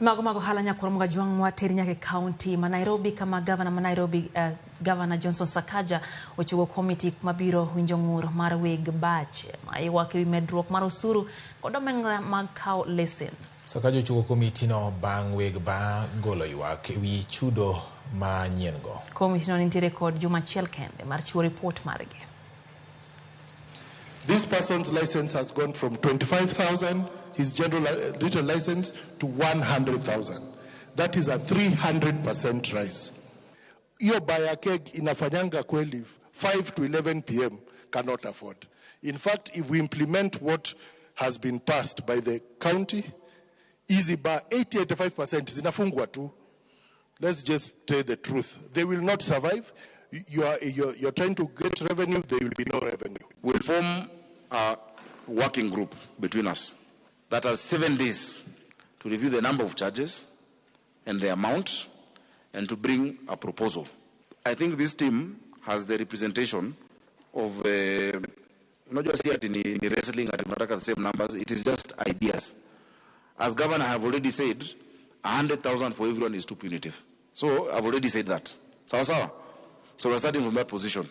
Mago halanya koromoga juang wateri nyake county ma Nairobi kama Gavana ma Nairobi Gavana Johnson Sakaja ochungo komiti mabiro winjo ng'ur mar weg bach ma ywak ewi medruok mar osuru kod omenda mag kawo lesen. Sakaja ochungo komiti no bang' weg ba golo ywak ewi chudo ma nyien go. Komiti no nitiere kod juma achiel kende mar chiwo report margi. This person's license has gone from 25,000, his general retail license, to 100,000. That is a 300% rise. Iyo buyer keg inafanyanga kweli 5 to 11 p.m. cannot afford. In fact, if we implement what has been passed by the county, easy bar 80-85% zinafungwa tu. Let's just tell the truth. They will not survive. You're trying to get revenue, there will be no revenue. We'll form a working group between us that has 7 days to review the number of charges and the amount and to bring a proposal. I think this team has the representation of not just yet in wrestling at the same numbers, it is just ideas. As Governor, I have already said, 100,000 for everyone is too punitive. So I've already said that. Sawa sawa. So we're starting from that position.